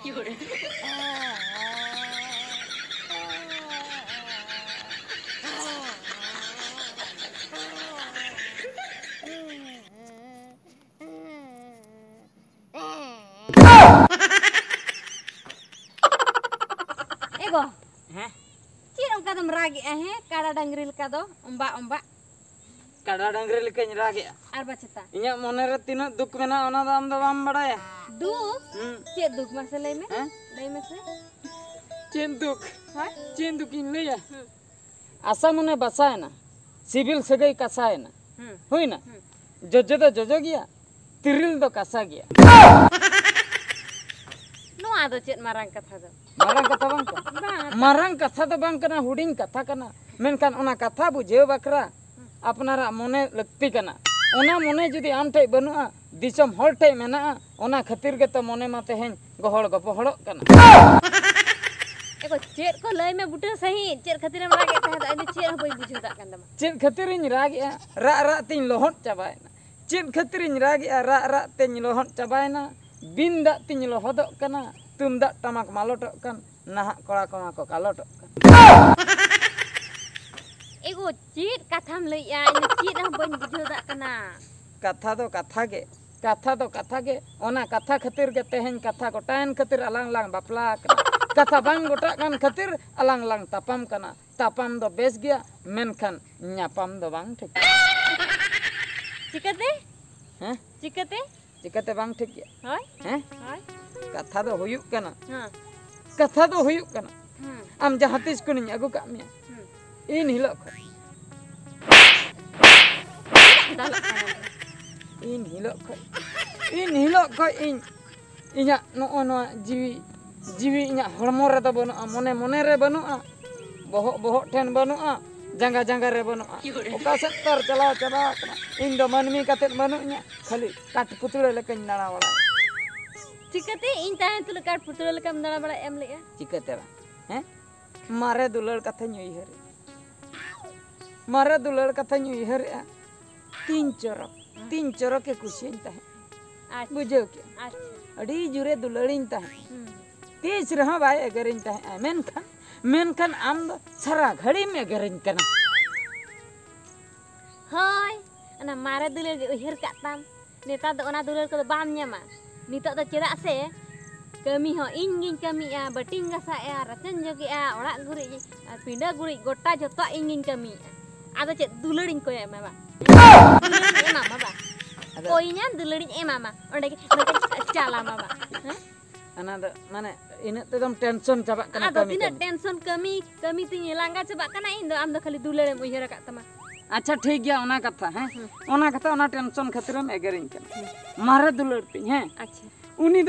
Ego. Cik ongka dom ragi kada dangri leka do ombak. Kada dangri leka ragi. Arba cita. Inya monere tino duk mena ona do am do bam badaya. Duk? Cik duk masa lay me? Lay masa? Cik duk. Cik duk in laya. Asa mone basayana. Sibil sagai kasayana. Hoina. Jojo do jojo gya. Tiril do kasa gya. No ado cik marang katha do. Marang katha bang ka? Marang katha do bang kana huding katha kana. Menkan ona katha bujhew bakra apnara mone lakti kana. Ona mone judi am thai banua disom hol thai mena ona khatir ge to mone ma teheng gohol gopohol kana. Ego cik ko lay me buta sahi cik khatir am ragi tha do ani cik ho boi bujhew dak kan dama. Cik khatir ing ragi ra tin lohot chabaina. Cik khatir ing ragi ra tin lohot chabaina. Binda tin lohodok kana. Tumdak tamak malotok kan. Nahak kora koma ko kalotok kan. Ego cik katham lay ya ini cik ho boi bujhew dak kana. Katha do katha ge ona katha khatir ge teheng katha gotain khatir alang lang bapla kana. Katha bang gota kan khatir alang lang tapam kana. Tapam do bes gya menkan nyapam do bang thik. Cikate? Cikate? Cikate bang thik gya. Hoy? Hoy? Katha do huyuk kana. Katha do huyuk kana. Am jahatis kuning agu kak mia. In hilok. In hilok ko inya no jiwi inya hormo re do banua mone re banua bohok ten banua jangga re banua oka sektor chala kana in do manmi katet banunya khali kat putul lekañ nana wala Cikate in tahen tu kat putul lekam nana bala em le ya cikate ba mare dulal katha nyui hare mare dulal katha nyui hare तीन चोरक के कुशियन ता है बुझो क्या अड़ी जुरे दुलड़िन ता है तीस रहा भाई अगरिन ता है मेनखन आम दो सारा घड़ी में अगरिन कना हाय अना मारे दुलर के उहर काताम नेता दो अना दुलर को बाम न्यामा नितो दो चेदा से kami ho ingin kami ya bating gasa ya racen jogi ya orak guri pindah guri gota joto ingin kami ada cek dularin ko ya mama dularin mama ba koinya dularin mama onde cala mama ana da mane ina tedam tension cabak kana ada kami tina tension kami tin langga cabak kana indo am do khali dularin uihara ka tama अच्छा ठीक गया ओना कथा है ओना कथा ओना tension खातिर हम एगरिन कर मारे दुलर तिन है अच्छा उनी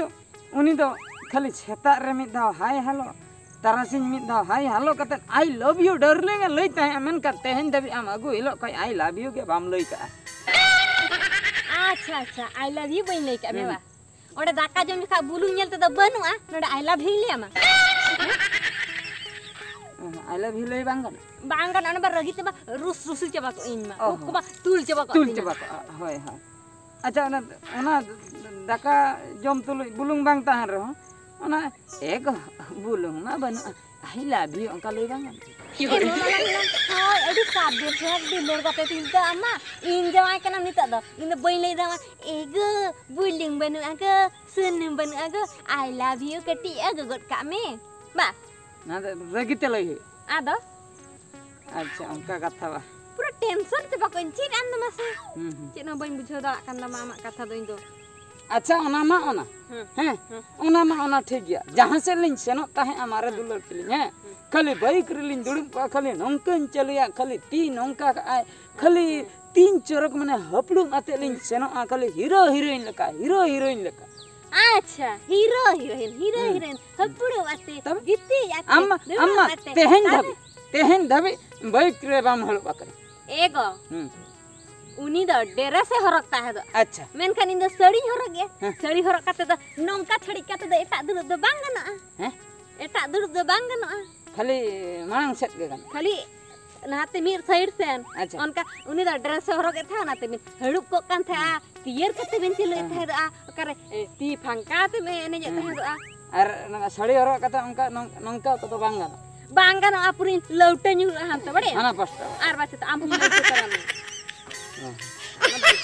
दो खाली छेता रे मिद दाव हाय हेलो तारासिन मिद दाव हाय हेलो कते आई लव यू डार्लिंग लई ता अमन का तेहन दबी आम अगु हिलो कई आई लव यू के बाम लई का अच्छा आई लव यू बई लई का मेवा ओडे दाका जम लिखा बुलु नेल त बनुआ नोडे आई लव यू लिया मा आई लव यू लई बांगन अन बा रगी ते बा रुसल चबा को इन मा को बा तुल चबा को होय हां अच्छा ओना दाका जम तुल बुलुंग बांग ताहन रहो ओना एक बुलुंग ना बन आई लव यू अंका लई बांगन हाय अडी साबे से दिलर कते तिलता अम्मा इन जवाय कना निता द इन बई लई दा एग बुलुंग बनु आग सुनुम बनु आग आई लव यू कटी आग गट का में बा ना रगी ते लई आदो अच्छा अंका कथा बा पूरा टेंशन से बकन चित आम नमासे चित न बइन बुझो दा कन दा मामा कथा दो इन दो अच्छा ओना मा ठीक गया जहां से लिंग सेनो ताहे हमारे दुलर पिलिंग है खाली बाइक रिलिंग दुड़ुम को खाली नंकन चलिया खाली तीन नंका आए खाली तीन चोरक माने हपड़ुम आते लिंग सेनो खाली हीरो हिरोइन लका अच्छा हीरो हिरोइन हपड़ुम आते गीती आते अम्मा तेहन धबे बाइक रे बाम हल बकर एगो उनी द डेरा से हरकता है दो अच्छा मेनखान इन द सड़ी हरक गे सड़ी हरक काते द नंका छड़ी काते द एटा दुर द बांग गना हैं एटा दुर द बांग गना खाली मांग सेट गे गना खाली नाते मीर साइड सेन उनका उनी द ड्रेस से हरक था नाते मिन हड़ुप को कान था तियर कते बिन चिले था द करे ती फंका ते में एने जे था the Ar nang sari horok kata nongka to bang gana. Bang gana apurin laute nyul hantu bade. Ana pasta. Ar baca ta ampun laute karame.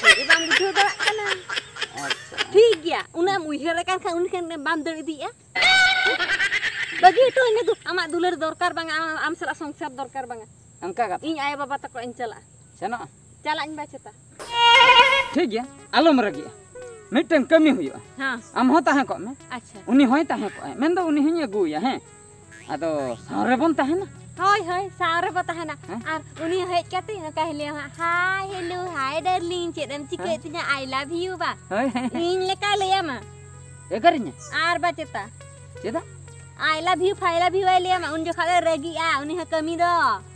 Jadi bang butuh tak kana. ठीक ya, una muihar kan kan uni kan bam dar idi ya. Bagi itu ini tuh amak dular dorkar bang am salah songsap dorkar bang. Angka kat. Ini ayah bapak tak kau encela. Sana. Cala ini baca ta. ठीक है आलो मरगी mitten कमी हुई हाँ आम हो ताहे को में अच्छा उनी होय ताहे को मेन दो उनी हनी अगुया हैं आदो सारे बन ताहे ना होय होय सारे बता है ना और उन्हीं हेज कहते हैं कहले हाय हेलो हाय डार्लिंग चेदम चिके तिnya I love you ba इन लेका ले मा एकरिnya आर बचता चेदा I love you ले मा उन जो खाले रेगी आ उन्हीं कमी दो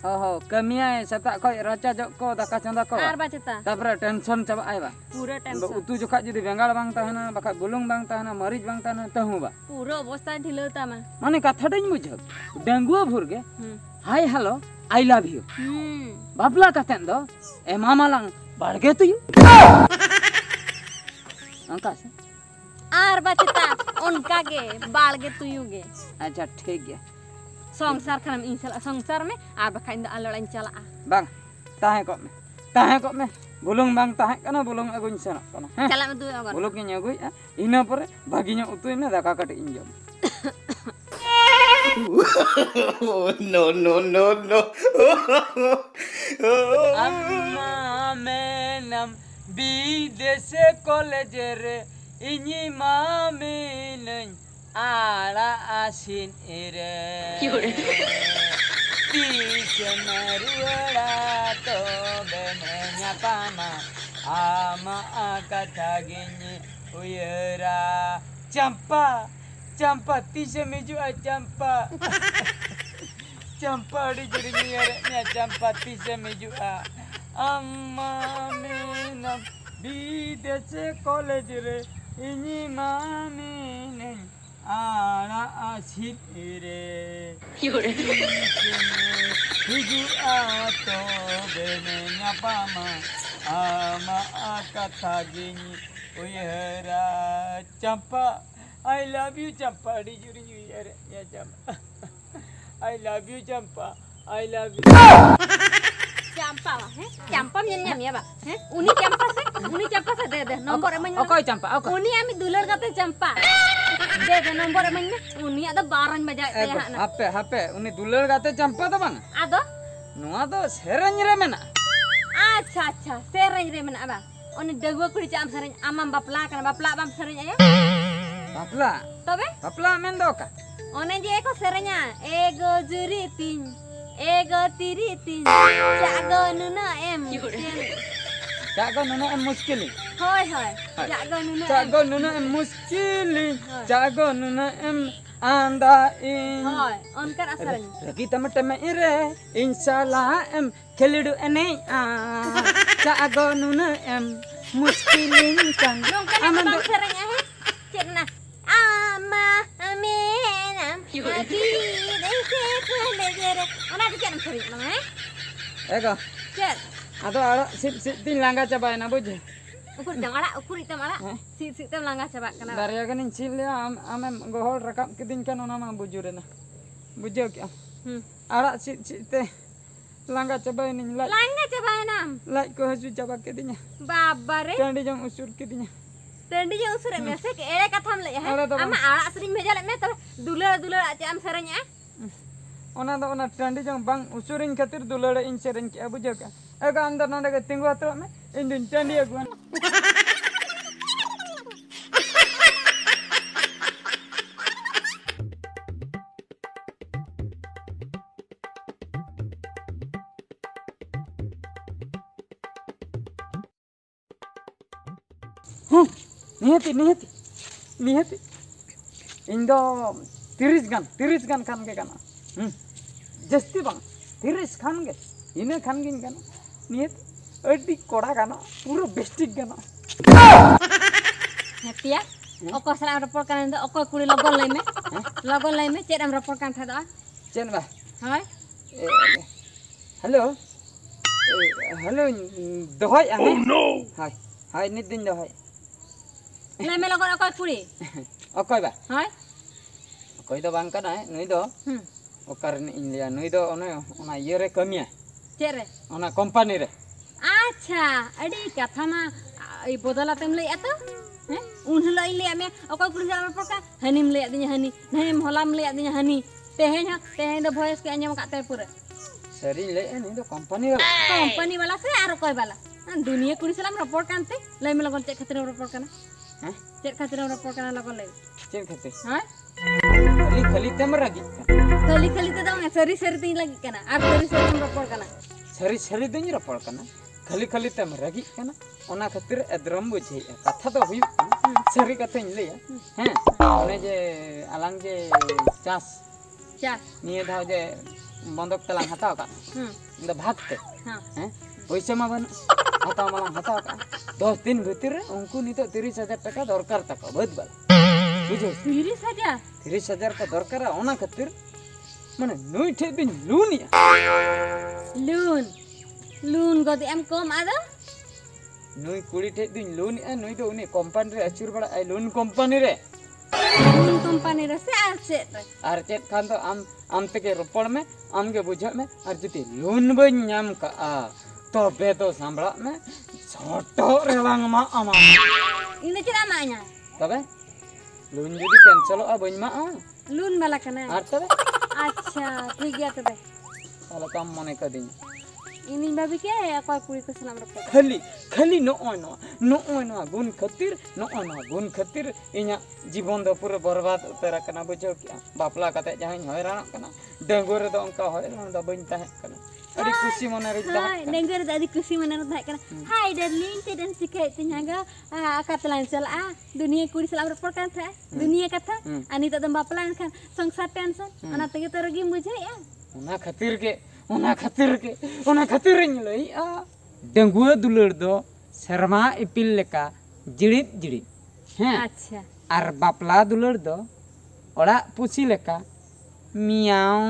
ओहो कमी आए सता को रचा जो को दाका चंदा को आर बचता तापर टेंशन चबा आए बा पूरा टेंशन उतु जो खा जदी बेंगाल बांग ताहना बखा बुलुंग बांग ताहना मरीज बांग ताहना तहु बा पूरा अवस्था ढिलता मा माने कथा डኝ बुझब डेंगुआ भुर गे hi hello I love you बाबला कतेन दो ए मामा लंग बाड़गे तुयु अंका से आर बचता उनका गे बालगे तुयुगे अच्छा ठीक है संसार खनम इंशाल्लाह संसार में आर बखाइन द अलड़न चला बांग ताहे को में बुलुंग बांग ताहे कना बुलुंग अगुन सेना कना हैं चला में दु अगर बुलुंग इन अगुय इना परे भागी नो उतुय में दाका कट इन जम no no no no अम्मा मेनम विदेश कॉलेज रे इनी मामी नई आड़ा आसिन एरे तीसे मरुड़ा तो बेनया पामा आमा कथा गिनी उयरा चंपा चंपा तीसे मिजु चंपा चंपा डी जरी nya चंपा तीसे मिजु अम्मा मेनम विदेश कॉलेज रे इनी मामी नई आड़ा आसिन रे हिजु तो बेनया पामा आमा कथा गिनी उयरा चंपा I love you Champa D जुरी यारे या चंपा I love you Champa I love you चंपा है चंपा में या बा है उनी चंपा से दे नंबर मन ओकोय चंपा ओको उनी आमी दुलर गाते चंपा दे नंबर मन उनी अद 12 बजा ते हाना हापे उनी दुलर गाते चंपा तो बांग आदो नुआ तो सेरंज रे मेना अच्छा सेरंज रे मेना बा उनी डगवा कुड़ी चाम सेरंज आमाम बापला कना बापला बाम सेरंज आया बापला तबे बापला मेन दो का ओने जे को सेरंजा एगो जुरी तीन एगो तिरी तीन जागो नुना एम जागो नुना एम मुश्किल होय जागो नुना एम मुश्किल जागो नुना एम आंदा इन होय ओनकर असरन रगी टमे इरे इंशाल्लाह एम खेलिडु एने जागो नुना एम मुश्किल kan aman do serangnya he cekna ama amenam hati dese pelejere ona dicen sering mang ego cek ado ara sip tin langga coba na buje ukur jang ala ukur itam ala sip tem langga coba kana daria kan cil ya ame gohol rakam kidin kan ona ma bujure na buje kya ara sip te langga coba ini langga coba nam like ko hasu coba kedinya babare tandi jang usur kedinya tandi jang usur me se ke ere katham le ha ama ala sering meja le me tar dular aja am serenya ona do ona tandi jang bang usurin khatir dular in seren ke buje ka ega andar nonde ke tingu atro me indin tandi aguan निहती इंदो 30 गान खान के गाना जस्ती बांग 30 खान के इने खान गिन गाना निहती अड्डी कोड़ा गाना पूरा बेस्टिक गाना हतिया ओको सला रपोर कान दो ओको कुड़ी लगन लई में चेड हम रपोर कान था दो चेन बा हाय हेलो दोहय आ हाय हाय नित दिन दोहय ले में लगन ओको कुड़ी ओकोय बा हाय ᱚᱠᱚᱭ ᱫᱚ ᱵᱟᱝ ᱠᱟᱱᱟᱭ ᱱᱩᱭ ᱫᱚ ᱚᱠᱟᱨᱮ ᱤᱧ ᱞᱟᱹᱭᱟ ᱱᱩᱭ ᱫᱚ ᱚᱱᱟ ᱤᱭᱟᱹ ᱨᱮ ᱠᱟᱹᱢᱤᱭᱟ ᱪᱮᱫ ᱨᱮ ᱚᱱᱟ ᱠᱳᱢᱯᱟᱱᱤ ᱨᱮ ᱟᱪᱪᱷᱟ ᱟᱹᱰᱤ ᱠᱟᱛᱷᱟ ᱢᱟ ᱵᱚᱫᱚᱞᱟᱛᱮᱢ ᱞᱟᱹᱭᱮᱜᱼᱟ ᱛᱚ ᱦᱮᱸ ᱩᱱ ᱦᱤᱞᱳᱜ ᱤᱧ ᱞᱟᱹᱭᱟᱫ ᱢᱮᱭᱟ ᱚᱠᱚᱭ ᱠᱩᱲᱤ ᱥᱟᱞᱟᱜ ᱨᱚᱯᱚᱲ ᱠᱟᱱᱟ ᱦᱟᱹᱱᱤᱢ ᱞᱟᱹᱭᱟᱫᱤᱧᱟ ᱦᱟᱹᱱᱤ ᱦᱚᱞᱟᱢ ᱞᱟᱹᱭᱟᱫᱤᱧᱟ ᱦᱟᱹᱱᱤ तेहें दो भॉइस के अंजम काते पूरा सरी ले नहीं तो कंपनी वाला से आरो कोई वाला दुनिया कुड़ी सलाम रिपोर्ट कांते लय में लगन चेक खातिर रिपोर्ट करना हैं चेक खातिर रिपोर्ट करना लगन लय चेक खातिर हां खाली खाली तेम रगी खाली ते दो सरी सरी तीन लगी कना आर सरी सरी रिपोर्ट करना सरी सरी दिन रिपोर्ट करना खाली तेम रगी कना ओना खातिर एदरम बुझे कथा तो हुई सरी कथा इन लय हैं ओने जे आलांग जे चास निये धाव जे बंदक तलांग हताव का इंदा भागते हैं पैसा मा बन हताव मालांग हताव का 10 दिन भीतर रे उनको नितो 30,000 टाका दरकार तक बद बल बुझो 30,000 का दरकार ओना खातिर माने नुई ठे दिन लून गदे एम कम आदा नुई कुड़ी ठे दिन लून ए नुई तो उनी कंपनी रे अचुर बड़ा आई लून कंपनी रे से आर चेत खान तो आम तके रोपड़ में आम के बुझा में और जुती लोन बन नाम का तो बे तो सांभला में छोटो रेवांग मा आमा इन चरा माया तबे लोन जुदी कैंसिल आ बन मा लोन वाला कना आर तबे अच्छा ठीक गया तबे साला काम मने कर दी इनी बाबी के कोई कुड़ी को सलाम रखो खाली नो गुण खातिर इना जीवन दो पूरा बर्बाद उतर कना बुझो किया बापला कते जहां हैरान कना डेंगुर दो अंका हैरान दो बन ताहे कना अड़ी खुशी मने रे ताहे डेंगुर दादी खुशी मने रे ताहे कना हाय डार्लिंग तेदन सिखाई तिन्हागा कतलान चला दुनिया कुड़ी सलाम रखो kan था दुनिया कथा अनि तो दम बापला खान संसार टेंशन अना तगे तो रगी बुझाया ओना खातिर इन लई डेंगुआ दुलड़ दो शर्मा इपिल लेका जिड़ित हैं अच्छा आर बापला दुलड़ दो ओड़ा पुसी लेका मियाओ